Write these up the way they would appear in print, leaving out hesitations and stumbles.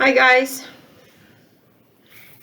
Hi guys.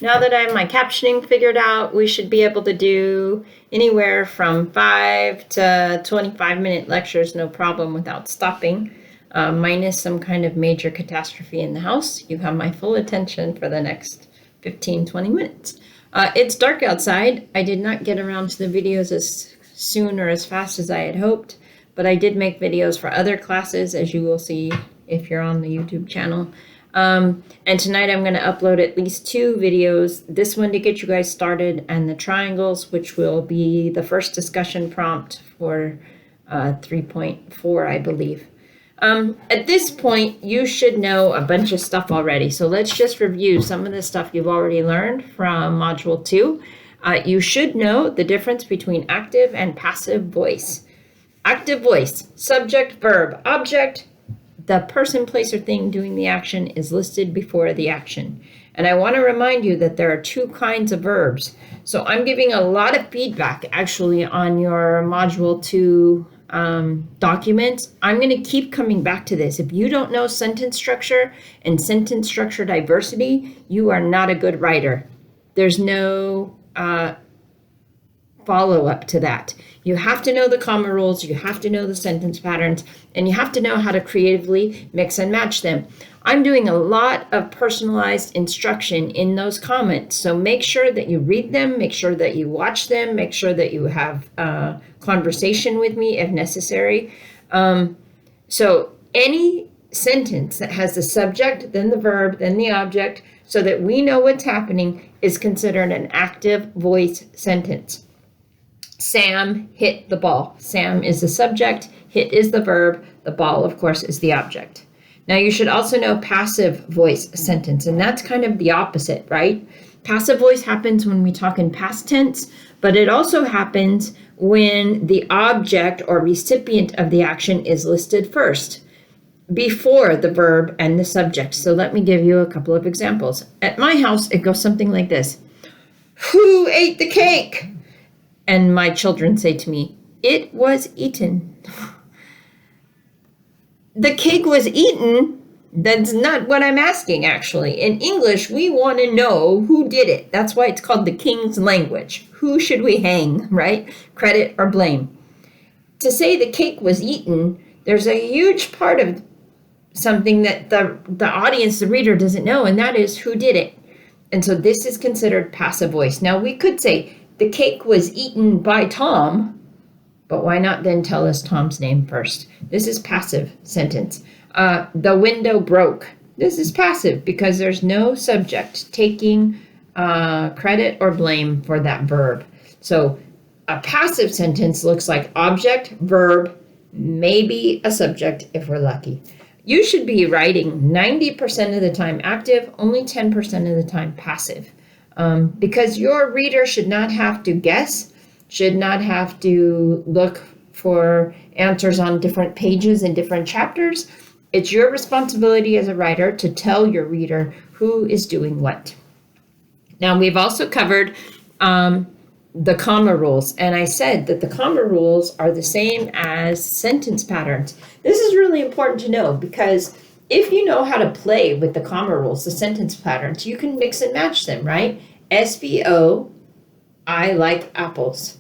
Now that I have my captioning figured out, we should be able to do anywhere from 5 to 25-minute lectures, no problem, without stopping, minus some kind of major catastrophe in the house. You have my full attention for the next 15-20 minutes. It's dark outside. I did not get around to the videos as soon or as fast as I had hoped, but I did make videos for other classes, as you will see if you're on the YouTube channel. And tonight I'm going to upload at least 2 videos, this one to get you guys started, and the triangles, which will be the first discussion prompt for 3.4, I believe. At this point, you should know a bunch of stuff already. So let's just review some of the stuff you've already learned from Module 2. You should know the difference between active and passive voice. Active voice, subject, verb, object. The person, place, or thing doing the action is listed before the action. And I want to remind you that there are 2 kinds of verbs. So I'm giving a lot of feedback actually on your Module 2 documents. I'm going to keep coming back to this. If you don't know sentence structure and sentence structure diversity, you are not a good writer. There's no follow-up to that. You have to know the comma rules, you have to know the sentence patterns, and you have to know how to creatively mix and match them. I'm doing a lot of personalized instruction in those comments, so make sure that you read them, make sure that you watch them, make sure that you have a conversation with me if necessary. So any sentence that has the subject, then the verb, then the object, so that we know what's happening, is considered an active voice sentence. Sam hit the ball. Sam is the subject, hit is the verb, the ball, of course, is the object. Now, you should also know passive voice sentence, and that's kind of the opposite, right? Passive voice happens when we talk in past tense, but it also happens when the object or recipient of the action is listed first, before the verb and the subject. So let me give you a couple of examples. At my house, it goes something like this. Who ate the cake? And my children say to me, it was eaten. The cake was eaten. That's not what I'm asking, actually. In English, we want to know who did it. That's why it's called the King's language. Who should we hang, right? Credit or blame. To say the cake was eaten, there's a huge part of something that the audience, the reader, doesn't know, and that is who did it. And so this is considered passive voice. Now, we could say, the cake was eaten by Tom, but why not then tell us Tom's name first? This is passive sentence. The window broke. This is passive because there's no subject taking credit or blame for that verb. So a passive sentence looks like object, verb, maybe a subject if we're lucky. You should be writing 90% of the time active, only 10% of the time passive. Because your reader should not have to guess, should not have to look for answers on different pages and different chapters. It's your responsibility as a writer to tell your reader who is doing what. Now, we've also covered the comma rules, and I said that the comma rules are the same as sentence patterns. This is really important to know because if you know how to play with the comma rules, the sentence patterns, you can mix and match them, right? SVO, I like apples.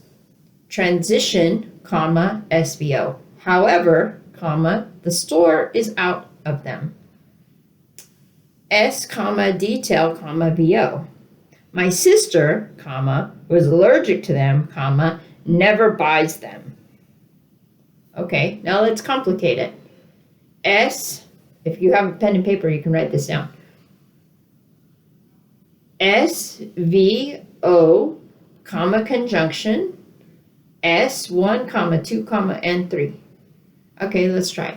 Transition, comma, SVO. However, comma, the store is out of them. S, comma, detail, comma, VO. My sister, comma, was allergic to them, comma, never buys them. Okay, now let's complicate it. S, if you have a pen and paper, you can write this down. SVO, comma, conjunction, S1, comma, 2, comma, and 3. Okay, let's try.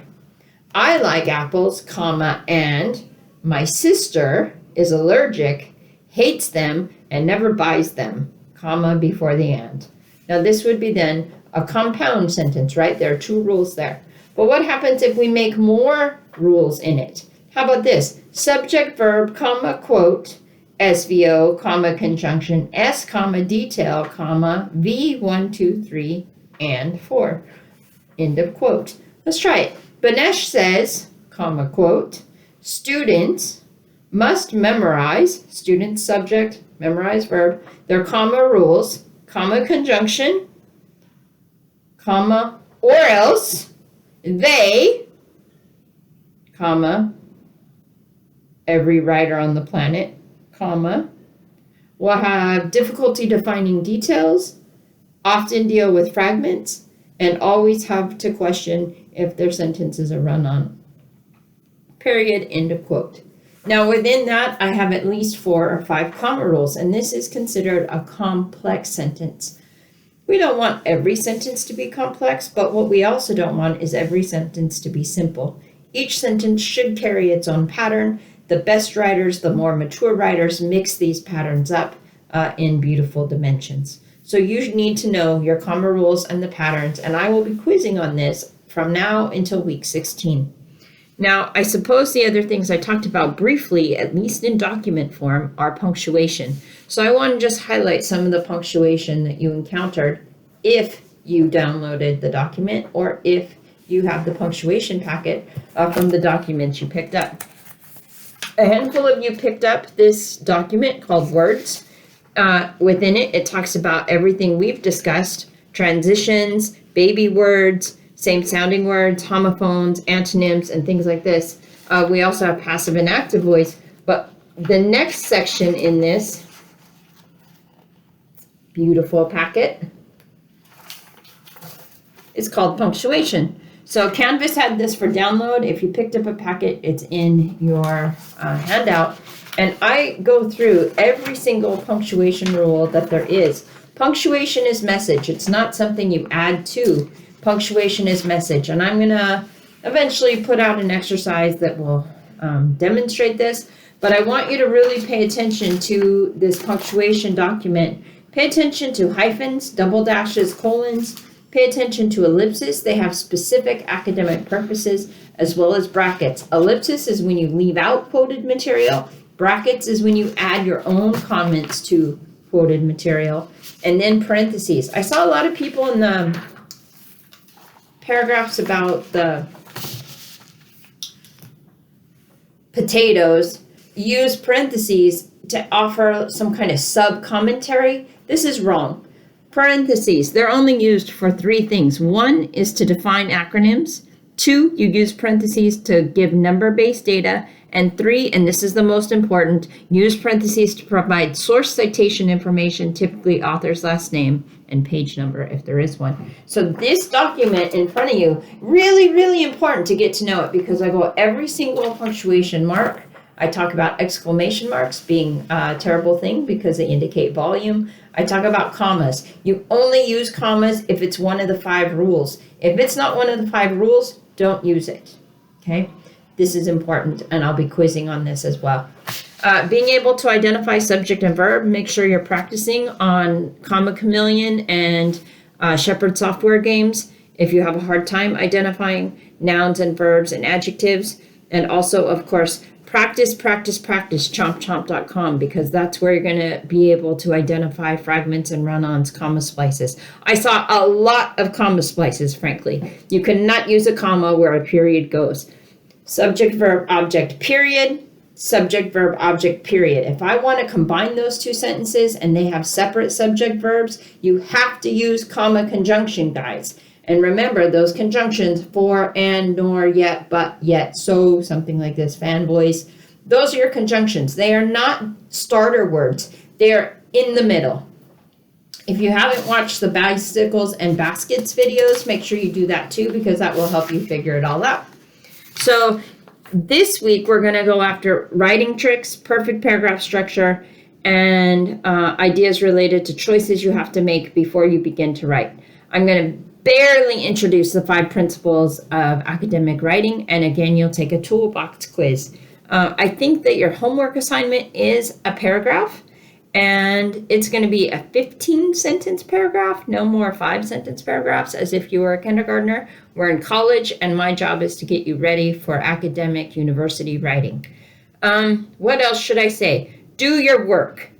I like apples, comma, and my sister is allergic, hates them, and never buys them, comma, before the and. Now this would be then a compound sentence, right? There are 2 rules there. But what happens if we make more rules in it? How about this? Subject, verb, comma, quote, SVO, comma, conjunction, S, comma, detail, comma, V, 1, 2, 3, and 4. End of quote. Let's try it. Banesh says, comma, quote, students must memorize, student, subject, memorize verb, their comma rules, comma conjunction, comma, or else they, comma, every writer on the planet, comma, will have difficulty defining details, often deal with fragments, and always have to question if their sentence is a run-on. Period, end of quote. Now within that, I have at least 4 or 5 comma rules, and this is considered a complex sentence. We don't want every sentence to be complex, but what we also don't want is every sentence to be simple. Each sentence should carry its own pattern. The best writers, the more mature writers, mix these patterns up in beautiful dimensions. So you need to know your comma rules and the patterns, and I will be quizzing on this from now until week 16. Now, I suppose the other things I talked about briefly, at least in document form, are punctuation. So I want to just highlight some of the punctuation that you encountered if you downloaded the document or if you have the punctuation packet from the documents you picked up. A handful of you picked up this document called Words. Within it, it talks about everything we've discussed, transitions, baby words, same sounding words, homophones, antonyms, and things like this. We also have passive and active voice, but the next section in this beautiful packet is called punctuation. So Canvas had this for download. If you picked up a packet, it's in your handout. And I go through every single punctuation rule that there is. Punctuation is message. It's not something you add to. Punctuation is message. And I'm going to eventually put out an exercise that will demonstrate this. But I want you to really pay attention to this punctuation document. Pay attention to hyphens, double dashes, colons. Pay attention to ellipses. They have specific academic purposes, as well as brackets. Ellipsis is when you leave out quoted material. Brackets is when you add your own comments to quoted material. And then parentheses. I saw a lot of people in the paragraphs about the potatoes use parentheses to offer some kind of sub-commentary. This is wrong. Parentheses, they're only used for 3 things. 1 is to define acronyms. 2, you use parentheses to give number-based data. And 3, and this is the most important, use parentheses to provide source citation information, typically author's last name and page number if there is one. So this document in front of you, really, really important to get to know it because I go every single punctuation mark. I talk about exclamation marks being a terrible thing because they indicate volume. I talk about commas. You only use commas if it's one of the 5 rules. If it's not one of the 5 rules, don't use it, okay? This is important, and I'll be quizzing on this as well. Being able to identify subject and verb, make sure you're practicing on Comma Chameleon and Shepherd software games if you have a hard time identifying nouns and verbs and adjectives. And also, of course, practice, chompchomp.com, because that's where you're going to be able to identify fragments and run-ons, comma splices. I saw a lot of comma splices, frankly. You cannot use a comma where a period goes. Subject, verb, object, period. Subject, verb, object, period. If I want to combine those 2 sentences and they have separate subject verbs, you have to use comma conjunction, guys. And remember those conjunctions, for, and, nor, yet, but, yet, so, something like this, fanboys. Those are your conjunctions. They are not starter words. They are in the middle. If you haven't watched the bicycles and baskets videos, make sure you do that too, because that will help you figure it all out. So this week, we're going to go after writing tricks, perfect paragraph structure, and ideas related to choices you have to make before you begin to write. I'm going to barely introduce the 5 principles of academic writing, and again, you'll take a toolbox quiz. I think that your homework assignment is a paragraph, and it's going to be a 15-sentence paragraph, no more 5-sentence paragraphs, as if you were a kindergartner. We're in college, and my job is to get you ready for academic university writing. What else should I say? Do your work.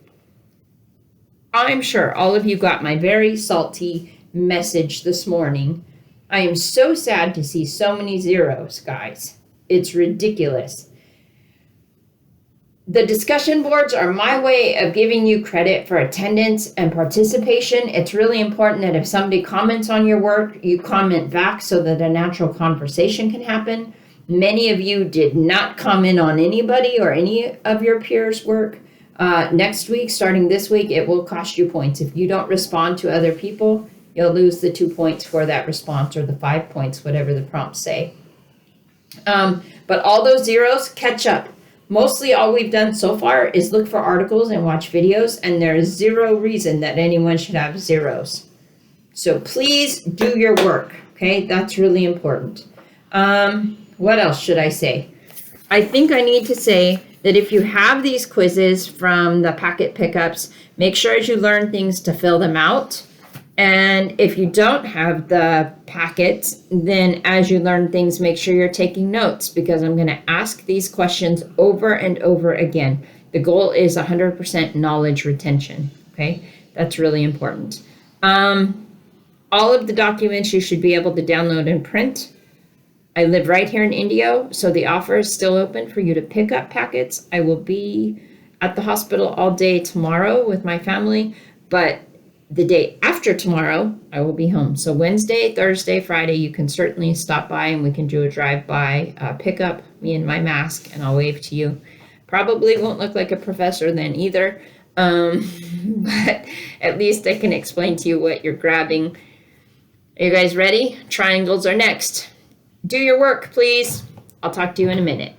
I'm sure all of you got my very salty message this morning. I am so sad to see so many zeros, guys. It's ridiculous. The discussion boards are my way of giving you credit for attendance and participation. It's really important that if somebody comments on your work, you comment back so that a natural conversation can happen. Many of you did not comment on anybody or any of your peers' work. Next week, starting this week, it will cost you points. If you don't respond to other people, you'll lose the 2 points for that response, or the 5 points, whatever the prompts say. But all those zeros, catch up. Mostly all we've done so far is look for articles and watch videos, and there is zero reason that anyone should have zeros. So please do your work, okay? That's really important. What else should I say? I think I need to say that if you have these quizzes from the packet pickups, make sure as you learn things to fill them out. And if you don't have the packets, then as you learn things, make sure you're taking notes, because I'm going to ask these questions over and over again. The goal is 100% knowledge retention, okay? That's really important. All of the documents you should be able to download and print. I live right here in Indio, so the offer is still open for you to pick up packets. I will be at the hospital all day tomorrow with my family, but the day after tomorrow, I will be home. So Wednesday, Thursday, Friday, you can certainly stop by and we can do a drive-by pickup, me in my mask, and I'll wave to you. Probably won't look like a professor then either, but at least I can explain to you what you're grabbing. Are you guys ready? Triangles are next. Do your work, please. I'll talk to you in a minute.